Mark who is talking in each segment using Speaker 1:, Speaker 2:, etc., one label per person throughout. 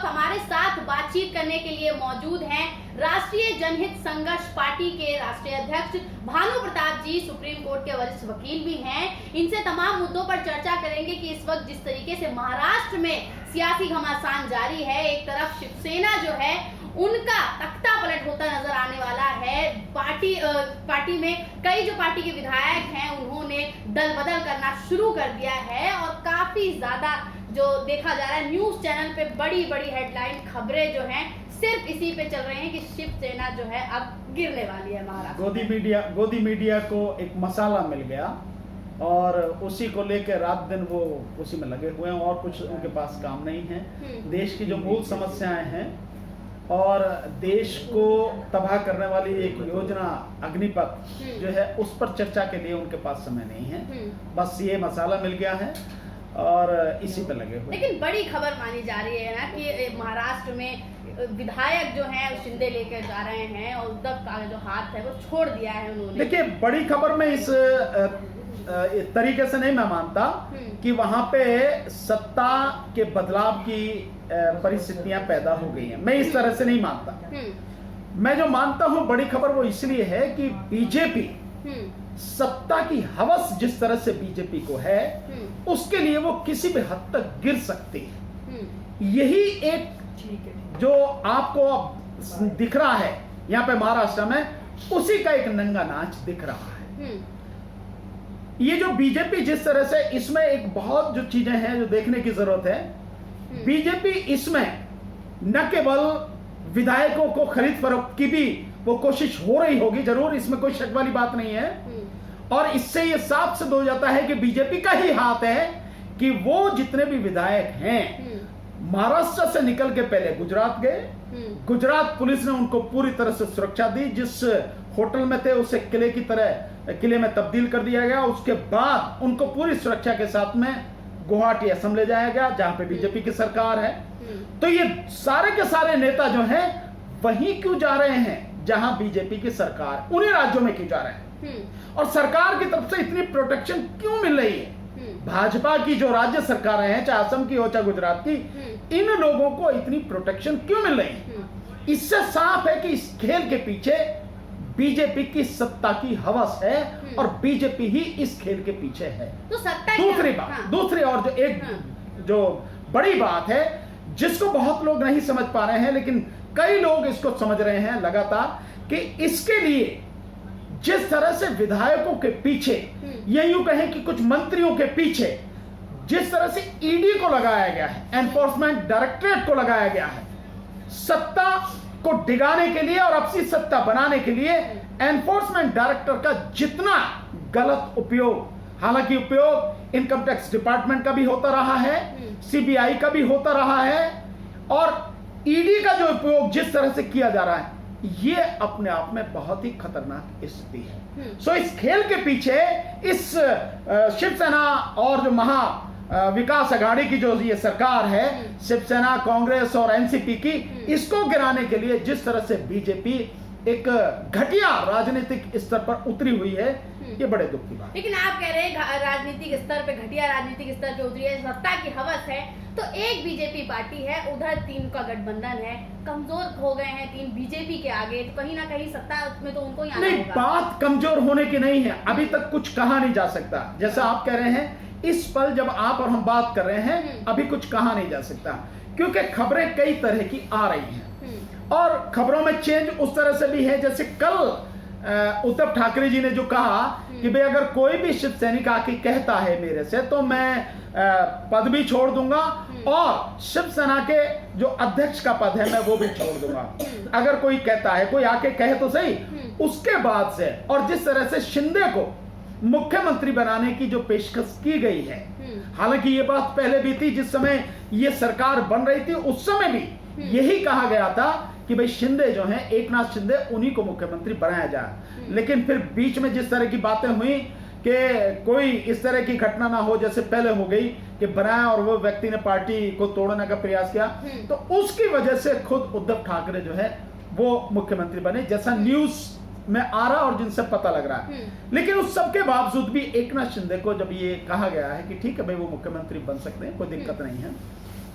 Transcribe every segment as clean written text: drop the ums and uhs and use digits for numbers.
Speaker 1: हमारे साथ बातचीत करने के लिए मौजूद हैं राष्ट्रीय जनहित संघर्ष पार्टी के राष्ट्रीय अध्यक्ष भानु प्रताप जी, सुप्रीम कोर्ट के वरिष्ठ वकील भी हैं। इनसे तमाम मुद्दों पर चर्चा करेंगे कि इस वक्त जिस तरीके से महाराष्ट्र में सियासी घमासान जारी है, एक तरफ शिवसेना जो है उनका तख्ता पलट होता नजर आने वाला है। पार्टी में कई जो पार्टी के विधायक हैं उन्होंने दल बदल करना शुरू कर दिया है और काफी ज्यादा जो देखा जा रहा है न्यूज चैनल पे बड़ी बड़ी हेडलाइन खबरें जो हैं सिर्फ इसी पे चल रहे हैं कि शिवसेना जो है अब गिरने वाली है महाराष्ट्र।
Speaker 2: गोदी मीडिया को एक मसाला मिल गया और उसी को लेकर रात दिन वो उसी में लगे हुए हैं और कुछ उनके पास काम नहीं है। देश की जो मूल समस्याएं हैं और देश को तबाह करने वाली एक योजना अग्निपथ जो है उस पर चर्चा के लिए उनके पास समय नहीं है। बस ये मसाला मिल गया है और इसी पे लगे हुए।
Speaker 1: लेकिन बड़ी खबर मानी जा रही है ना कि महाराष्ट्र में विधायक जो हैं शिंदे लेकर जा रहे हैं और उद्धव का जो हाथ है वो छोड़ दिया है उन्होंने।
Speaker 2: देखिए, बड़ी खबर में इस तरीके से नहीं मैं मानता कि वहां पे सत्ता के बदलाव की परिस्थितियां पैदा हो गई हैं। मैं इस तरह से नहीं मानता। मैं जो मानता हूं बड़ी खबर वो इसलिए है कि बीजेपी सत्ता की हवस जिस तरह से बीजेपी को है उसके लिए वो किसी भी हद तक गिर सकती है। यही एक जो आपको दिख रहा है यहाँ पे महाराष्ट्र में उसी का एक नंगा नाच दिख रहा है। ये जो बीजेपी जिस तरह से इसमें एक बहुत जो चीजें हैं जो देखने की जरूरत है। बीजेपी इसमें न केवल विधायकों को खरीद फरोख्त की भी वो कोशिश हो रही होगी जरूर, इसमें कोई शक वाली बात नहीं है। और इससे ये साफ सिद्ध हो जाता है कि बीजेपी का ही हाथ है कि वो जितने भी विधायक हैं महाराष्ट्र से निकल के पहले गुजरात गए। गुजरात पुलिस ने उनको पूरी तरह से सुरक्षा दी। जिस होटल में थे उसे किले में तब्दील कर दिया गया। उसके बाद उनको पूरी सुरक्षा के साथ में गुवाहाटी असम ले जाया गया जहां पे बीजेपी की सरकार है। तो ये सारे के सारे नेता जो हैं वहीं क्यों जा रहे हैं जहां बीजेपी की सरकार, उन्हीं राज्यों में क्यों जा रहे हैं और सरकार की तरफ से इतनी प्रोटेक्शन क्यों मिल रही है। भाजपा की जो राज्य सरकारें हैं, चाहे असम की हो चाहे गुजरात की, इन लोगों को इतनी प्रोटेक्शन क्यों मिल रही है। इससे साफ है कि इस खेल के पीछे बीजेपी की सत्ता की हवस है और बीजेपी ही इस खेल के पीछे है।
Speaker 1: तो सत्ता
Speaker 2: दूसरी और जो एक जो बड़ी बात है जिसको बहुत लोग नहीं समझ पा रहे हैं लेकिन कई लोग इसको समझ रहे हैं लगातार कि इसके लिए जिस तरह से विधायकों के पीछे या यूं कहें कि कुछ मंत्रियों के पीछे जिस तरह से ईडी को लगाया गया है, एनफोर्समेंट डायरेक्टरेट को लगाया गया है सत्ता को डिगाने के लिए और अपनी सत्ता बनाने के लिए, एनफोर्समेंट डायरेक्टर का जितना गलत उपयोग, हालांकि उपयोग इनकम टैक्स डिपार्टमेंट का भी होता रहा है, सीबीआई का भी होता रहा है और ईडी का जो उपयोग जिस तरह से किया जा रहा है ये अपने आप में बहुत ही खतरनाक स्थिति है। सो इस खेल के पीछे इस शिवसेना और जो महा विकास अघाड़ी की जो ये सरकार है, शिवसेना, कांग्रेस और एनसीपी की, इसको गिराने के लिए जिस तरह से बीजेपी एक घटिया राजनीतिक स्तर पर उतरी हुई है, ये बड़े दुख की बात।
Speaker 1: लेकिन आप कह रहे हैं राजनीतिक स्तर पे, घटिया राजनीतिक स्तर पे उतरी है, सत्ता की हवस है, तो एक बीजेपी पार्टी है, उधर 3 का गठबंधन है, कमजोर हो गए हैं 3 बीजेपी के आगे, तो कहीं ना कहीं सत्ता में तो उनको ही आना
Speaker 2: नहीं,
Speaker 1: होगा।
Speaker 2: बात कमजोर होने की नहीं है, अभी तक कुछ कहा नहीं जा सकता। जैसा आप कह रहे हैं इस पल जब आप और हम बात कर रहे हैं अभी कुछ कहा नहीं जा सकता क्योंकि खबरें कई तरह की आ रही हैं और खबरों में चेंज उस तरह से भी है। जैसे कल उद्धव ठाकरे जी ने जो कहा कि भाई अगर कोई भी शिव सैनिक आके कहता है मेरे से तो मैं पद भी छोड़ दूंगा और शिवसेना के जो अध्यक्ष का पद है मैं वो भी छोड़ दूंगा। अगर कोई कहता है, कोई आके कहे तो सही। उसके बाद से और जिस तरह से शिंदे को मुख्यमंत्री बनाने की जो पेशकश की गई है, हालांकि ये बात पहले भी थी, जिस समय ये सरकार बन रही थी उस समय भी यही कहा गया था कि भाई शिंदे जो हैं, एकनाथ शिंदे, उन्हीं को मुख्यमंत्री बनाया जाए। लेकिन फिर बीच में जिस तरह की बातें हुई कि कोई इस तरह की घटना ना हो जैसे पहले हो गई कि बनाया और वो व्यक्ति ने पार्टी को तोड़ने का प्रयास किया, तो उसकी वजह से खुद उद्धव ठाकरे जो है वो मुख्यमंत्री बने, जैसा न्यूज में आ रहा और जिनसे पता लग रहा है। लेकिन उस सब के बावजूद भी एकनाथ शिंदे को जब ये कहा गया है कि ठीक है भाई वो मुख्यमंत्री बन सकते हैं, कोई दिक्कत नहीं है,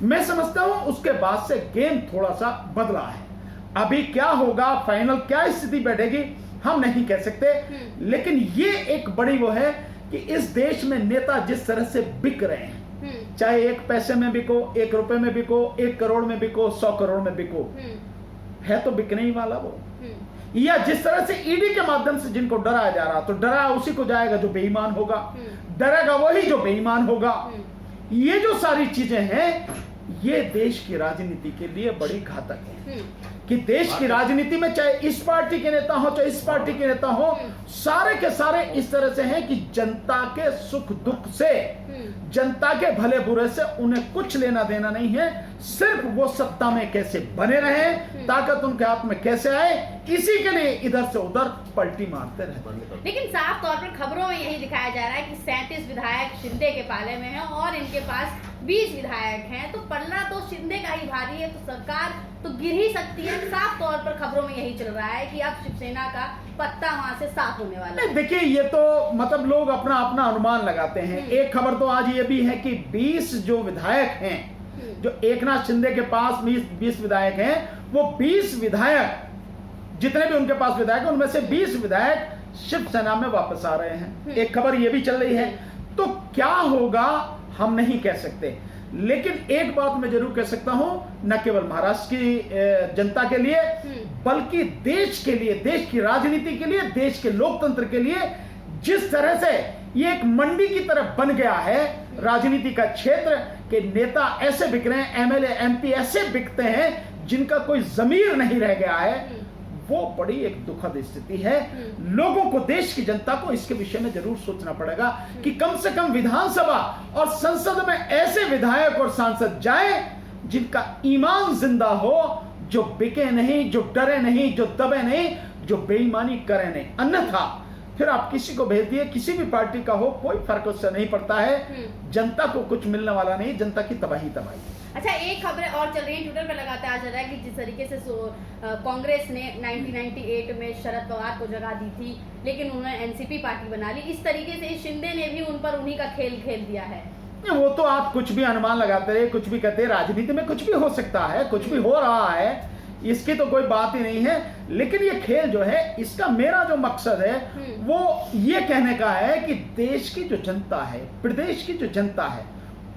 Speaker 2: मैं समझता हूं उसके बाद से गेम थोड़ा सा बदला है। अभी क्या होगा, फाइनल क्या स्थिति बैठेगी हम नहीं कह सकते, लेकिन ये एक बड़ी वो है कि इस देश में नेता जिस तरह से बिक रहे हैं, चाहे 1 पैसे में बिको, 1 रुपए में बिको, 1 करोड़ में बिको, 100 करोड़ में बिको, है तो बिकने ही वाला वो। या जिस तरह से ईडी के माध्यम से जिनको डराया जा रहा, तो डराया उसी को जाएगा जो बेईमान होगा, डरेगा वही जो बेईमान होगा। ये जो सारी चीजें हैं ये देश की राजनीति के लिए बड़ी घातक है कि देश की राजनीति में चाहे इस पार्टी के नेता हो चाहे इस पार्टी के नेता हो, सारे के सारे इस तरह से हैं कि जनता के सुख दुख से, जनता के भले बुरे से उन्हें कुछ लेना देना नहीं है, सिर्फ वो सत्ता में कैसे बने रहे, ताकत उनके हाथ में कैसे आए, इसी के लिए इधर से उधर पलटी मारते रहे।
Speaker 1: लेकिन साफ तौर पर खबरों में यही दिखाया जा रहा है कि 37 विधायक शिंदे के पाले में हैं और इनके पास 20 विधायक हैं, तो पलड़ा तो शिंदे का ही भारी है, तो सरकार तो गिर ही सकती है। साफ तौर पर खबरों में यही चल रहा है कि अब शिवसेना का पत्ता वहां से साफ होने वाला है।
Speaker 2: देखिए ये तो मतलब लोग अपना अपना अनुमान लगाते हैं। एक खबर तो आज ये भी है कि 20 जो विधायक हैं, जो एकनाथ शिंदे के पास 20 विधायक हैं, वो 20 विधायक जितने भी उनके पास विधायक हैं उनमें से 20 विधायक शिवसेना में वापस आ रहे हैं। एक खबर ये भी चल रही है। तो क्या होगा हम नहीं कह सकते, लेकिन एक बात मैं जरूर कह सकता हूं, न केवल महाराष्ट्र की जनता के लिए बल्कि देश के लिए, देश की राजनीति के लिए, देश के लोकतंत्र के लिए, जिस तरह से ये एक मंडी की तरह बन गया है राजनीति का क्षेत्र के नेता ऐसे बिक रहे हैं, एमएलए एमपी ऐसे बिकते हैं जिनका कोई जमीर नहीं रह गया है, वो बड़ी एक दुखद स्थिति है। लोगों को, देश की जनता को इसके विषय में जरूर सोचना पड़ेगा कि कम से कम विधानसभा और संसद में ऐसे विधायक और सांसद जाए जिनका ईमान जिंदा हो, जो बिके नहीं, जो डरे नहीं, जो दबे नहीं, जो बेईमानी करे नहीं। अन्यथा फिर आप किसी को भेज दिए, किसी भी पार्टी का हो, कोई फर्क उससे नहीं पड़ता है। जनता को कुछ मिलने वाला नहीं, जनता की तबाही तबाही।
Speaker 1: अच्छा, एक खबरें और चल रही है, ट्विटर पे लगातार चल रहा है कि जिस तरीके से कांग्रेस ने 1998 में शरद पवार को जगह दी थी, लेकिन उन्होंने एनसीपी पार्टी बना ली, इस तरीके से शिंदे ने भी उन पर उन्हीं का खेल खेल दिया है।
Speaker 2: वो तो आप कुछ भी अनुमान लगाते रहे, कुछ भी कहते, राजनीति में कुछ भी हो सकता है, कुछ भी हो रहा है, इसकी तो कोई बात ही नहीं है। लेकिन ये खेल जो है, इसका मेरा जो मकसद है वो ये कहने का है कि देश की जो जनता है, प्रदेश की जो जनता है,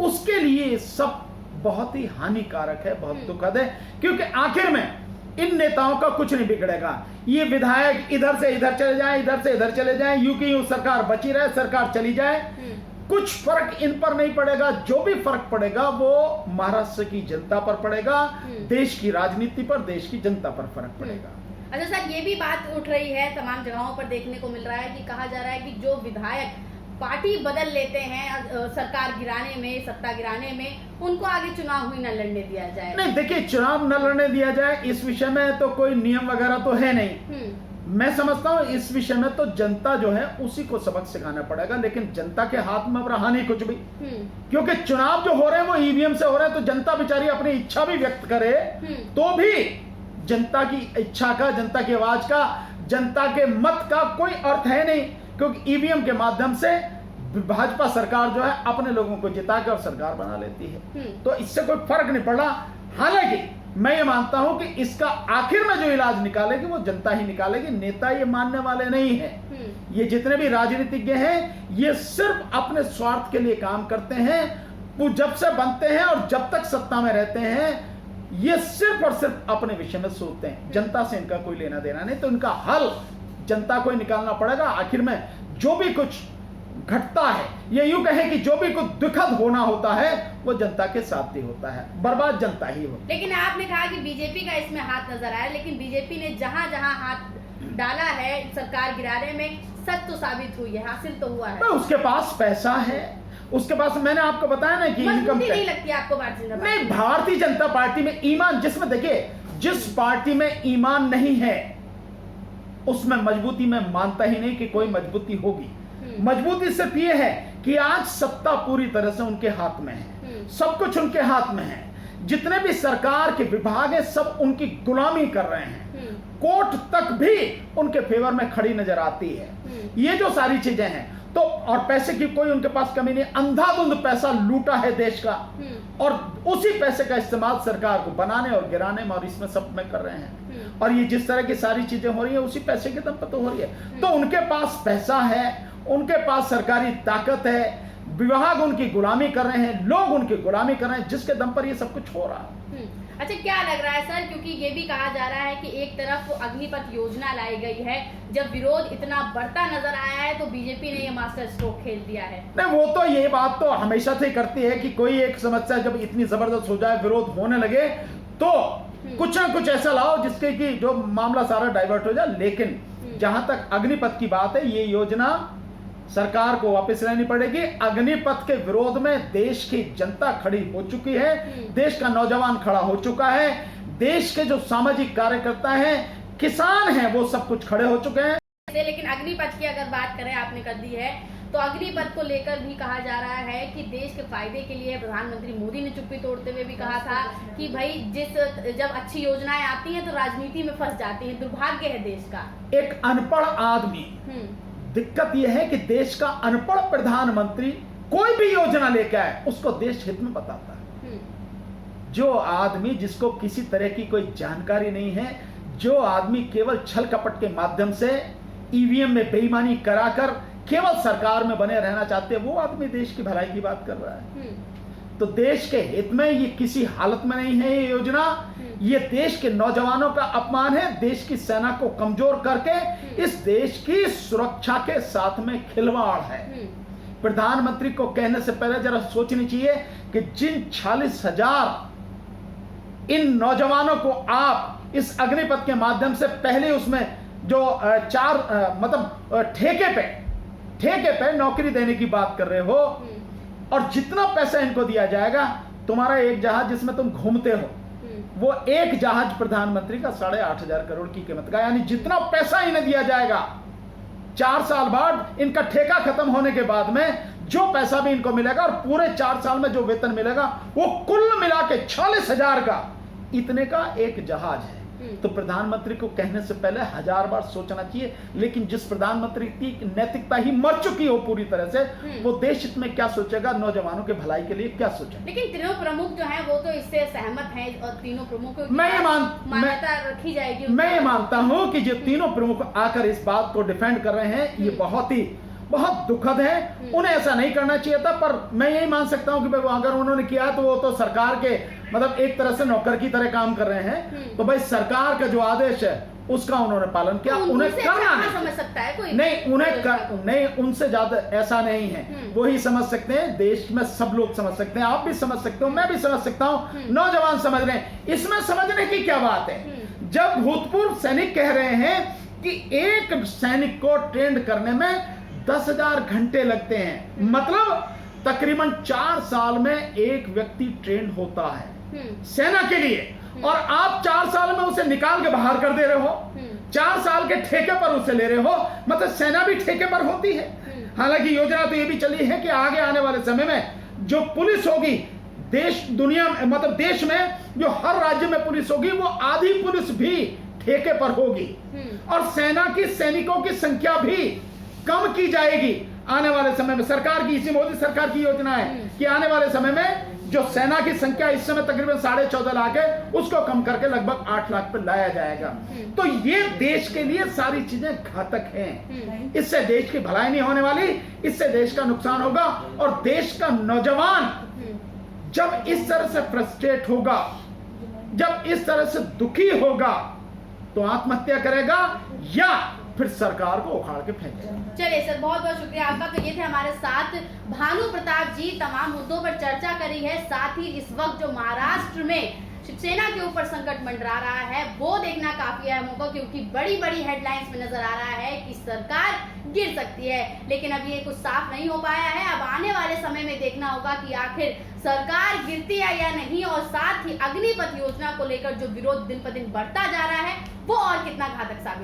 Speaker 2: उसके लिए सब बहुत ही हानिकारक है, बहुत दुखद है, क्योंकि आखिर में इन नेताओं का कुछ नहीं बिगड़ेगा। ये विधायक इधर से इधर चले जाएं, इधर से इधर चले जाएं, यूं की यूं सरकार बची रहे, सरकार चली जाए, कुछ फर्क इन पर नहीं पड़ेगा। जो भी फर्क पड़ेगा वो महाराष्ट्र की जनता पर पड़ेगा, देश की राजनीति पर, देश की जनता पर फर्क पड़ेगा।
Speaker 1: अच्छा सर, ये भी बात उठ रही है, तमाम जगहों पर देखने को मिल रहा है कि कहा जा रहा है कि जो विधायक पार्टी बदल लेते हैं सरकार गिराने में, सत्ता गिराने में, उनको आगे चुनाव ही न लड़ने दिया जाए।
Speaker 2: नहीं, देखिए, चुनाव न लड़ने दिया जाए इस विषय में तो कोई नियम वगैरह तो है नहीं। मैं समझता हूँ इस विषय में तो जनता जो है उसी को सबक सिखाना पड़ेगा, लेकिन जनता के हाथ में अब रहा नहीं कुछ भी, क्योंकि चुनाव जो हो रहे हैं वो ईवीएम से हो रहे हैं। तो जनता बेचारी अपनी इच्छा भी व्यक्त करे तो भी जनता की इच्छा का, जनता की आवाज का, जनता के मत का कोई अर्थ है नहीं, क्योंकि ईवीएम के माध्यम से भाजपा सरकार जो है अपने लोगों को जिता कर सरकार बना लेती है। तो इससे कोई फर्क नहीं पड़ा। हालांकि मैं ये मानता हूं कि इसका आखिर में जो इलाज निकालेगी वो जनता ही निकालेगी, नेता ये मानने वाले नहीं है। ये जितने भी राजनीतिज्ञ हैं ये सिर्फ अपने स्वार्थ के लिए काम करते हैं। वो जब से बनते हैं और जब तक सत्ता में रहते हैं ये सिर्फ और सिर्फ अपने विषय में सोचते हैं, जनता से इनका कोई लेना देना नहीं। तो इनका हल जनता को ही निकालना पड़ेगा। आखिर में जो भी कुछ घटता है, ये यूं कहें कि जो भी कुछ दुखद होना होता है वो जनता के साथ ही होता है, बर्बाद जनता ही होती है।
Speaker 1: लेकिन आपने कहा कि बीजेपी का इसमें हाथ नजर आया, लेकिन बीजेपी ने जहां जहां हाथ डाला है सरकार गिराने में, सच तो साबित हुई है, हासिल तो हुआ है।
Speaker 2: उसके पास पैसा है, उसके पास, मैंने आपको बताया ना कि इनकम
Speaker 1: नहीं लगती आपको भारतीय जनता पार्टी?
Speaker 2: नहीं, भारतीय जनता पार्टी में ईमान, जिसमें देखिए जिस पार्टी में ईमान नहीं है उसमें मजबूती में मानता ही नहीं कि कोई मजबूती होगी। मजबूती सिर्फ ये है कि आज सत्ता पूरी तरह से उनके हाथ में है, सब कुछ उनके हाथ में है, जितने भी सरकार के विभाग है सब उनकी गुलामी कर रहे हैं, कोर्ट तक भी उनके फेवर में खड़ी नजर आती है। ये जो सारी चीजें हैं, तो और पैसे की कोई उनके पास कमी नहीं, अंधाधुंध पैसा लूटा है देश का, और उसी पैसे का इस्तेमाल सरकार को बनाने और गिराने में और इसमें सब में कर रहे हैं। और ये जिस तरह की सारी चीजें हो रही है उसी पैसे के दम पर तो हो रही है। तो उनके पास पैसा है, उनके पास सरकारी ताकत है, विभाग उनकी गुलामी कर रहे हैं, लोग उनकी गुलामी कर रहे हैं, जिसके दम पर ये सब कुछ हो रहा है।
Speaker 1: अच्छा, क्या लग रहा है सर, क्योंकि ये भी कहा जा रहा है कि एक तरफ अग्निपथ योजना लाई गई है, जब विरोध इतना बढ़ता नजर आया है तो बीजेपी ने ये मास्टर स्ट्रोक खेल दिया है।
Speaker 2: नहीं, वो तो ये बात तो हमेशा से करती है कि कोई एक समस्या जब इतनी जबरदस्त हो जाए, विरोध होने लगे, तो कुछ ना कुछ ऐसा लाओ जिसके कि जो मामला सारा डाइवर्ट हो जाए। लेकिन जहां तक अग्निपथ की बात है, ये योजना सरकार को वापस लेनी पड़ेगी। अग्निपथ के विरोध में देश की जनता खड़ी हो चुकी है, देश का नौजवान खड़ा हो चुका है, देश के जो सामाजिक कार्यकर्ता हैं, किसान हैं, वो सब कुछ खड़े हो चुके हैं।
Speaker 1: लेकिन अग्निपथ की अगर बात करें, आपने कर दी है, तो अग्निपथ को लेकर भी कहा जा रहा है कि देश के फायदे के लिए प्रधानमंत्री मोदी ने चुप्पी तोड़ते हुए भी कहा था कि भाई जब अच्छी योजनाएं आती हैं तो राजनीति में फंस जाती है, दुर्भाग्य है देश का।
Speaker 2: एक अनपढ़ आदमी, दिक्कत यह है कि देश का अनपढ़ प्रधानमंत्री कोई भी योजना लेकर आए उसको देश हित में बताता है। जो आदमी जिसको किसी तरह की कोई जानकारी नहीं है, जो आदमी केवल छल कपट के माध्यम से ईवीएम में बेईमानी कराकर केवल सरकार में बने रहना चाहते हैं, वो आदमी देश की भलाई की बात कर रहा है। तो देश के हित में ये किसी हालत में नहीं है ये योजना। ये देश के नौजवानों का अपमान है, देश की सेना को कमजोर करके इस देश की सुरक्षा के साथ में खिलवाड़ है। प्रधानमंत्री को कहने से पहले जरा सोचनी चाहिए कि जिन 40,000 इन नौजवानों को आप इस अग्निपथ के माध्यम से पहले उसमें जो ठेके पे नौकरी देने की बात कर रहे हो, और जितना पैसा इनको दिया जाएगा, तुम्हारा एक जहाज जिसमें तुम घूमते हो, वो एक जहाज प्रधानमंत्री का 8,500 करोड़ की कीमत का, यानी जितना पैसा इन्हें दिया जाएगा 4 साल बाद इनका ठेका खत्म होने के बाद में जो पैसा भी इनको मिलेगा और पूरे 4 साल में जो वेतन मिलेगा वो कुल मिला के 40,000 का इतने का एक जहाज है। तो प्रधानमंत्री को कहने से पहले 1000 बार सोचना चाहिए। लेकिन जिस प्रधानमंत्री की नैतिकता ही मर चुकी हो पूरी तरह से, वो देश हित में क्या सोचेगा, नौजवानों के भलाई के लिए क्या सोचेगा।
Speaker 1: लेकिन तीनों प्रमुख जो हैं वो तो इससे सहमत हैं, और तीनों प्रमुखों की मान्यता रखी जाएगी।
Speaker 2: मैं ये मानता हूं कि जो तीनों प्रमुख आकर इस बात को डिफेंड कर रहे हैं, ये बहुत दुखद है। उन्हें ऐसा नहीं करना चाहिए था, पर मैं यही मान सकता हूं कि अगर उन्होंने किया तो वो तो सरकार के मतलब एक तरह से नौकर की तरह काम कर रहे हैं। तो भाई सरकार का जो आदेश है उसका उन्होंने पालन किया, उन्हें करना नहीं
Speaker 1: समझ सकता है कोई
Speaker 2: नहीं, उनसे ज्यादा ऐसा नहीं है, वो ही समझ सकते हैं। देश में सब लोग समझ सकते हैं, आप भी समझ सकते हो, मैं भी समझ सकता हूं, नौजवान समझ रहे हैं। इसमें समझने की क्या बात है, जब भूतपूर्व सैनिक कह रहे हैं कि एक सैनिक को ट्रेंड करने में 10,000 घंटे लगते हैं, मतलब तकरीबन 4 साल में एक व्यक्ति ट्रेंड होता है सेना के लिए, और आप 4 साल में उसे निकाल के बाहर कर दे रहे हो, 4 साल के ठेके पर उसे ले रहे हो, मतलब सेना भी ठेके पर होती है। हालांकि योजना तो ये भी चली है कि आगे आने वाले समय में जो पुलिस होगी दुनिया में, मतलब देश में जो हर राज्य में पुलिस होगी, वो आधी पुलिस भी ठेके पर होगी, और सेना की सैनिकों की संख्या भी कम की जाएगी आने वाले समय में। सरकार की, इसी मोदी सरकार की योजना है कि आने वाले समय में जो सेना की संख्या इस समय तकरीबन 14.5 लाख है, उसको कम करके लगभग 8 लाख पर लाया जाएगा। तो ये देश के लिए सारी चीजें घातक हैं। इससे देश की भलाई नहीं होने वाली, इससे देश का नुकसान होगा, और देश का नौजवान जब इस तरह से फ्रस्ट्रेट होगा, जब इस तरह से दुखी होगा, तो आत्महत्या करेगा या फिर सरकार को उखाड़ के फेंकेगा।
Speaker 1: चलिए सर, बहुत बहुत शुक्रिया आपका। तो ये थे हमारे साथ भानु प्रताप जी, तमाम मुद्दों पर चर्चा करी है। साथ ही इस वक्त जो महाराष्ट्र में शिवसेना के ऊपर संकट मंडरा रहा है, वो देखना काफी अहम होगा, क्योंकि बड़ी बड़ी हेडलाइंस में नजर आ रहा है कि सरकार गिर सकती है। लेकिन अब ये कुछ साफ नहीं हो पाया है। अब आने वाले समय में देखना होगा कि आखिर सरकार गिरती है या नहीं, और साथ ही अग्निपथ योजना को लेकर जो विरोध दिन पर दिन बढ़ता जा रहा है, वो और कितना घातक साबित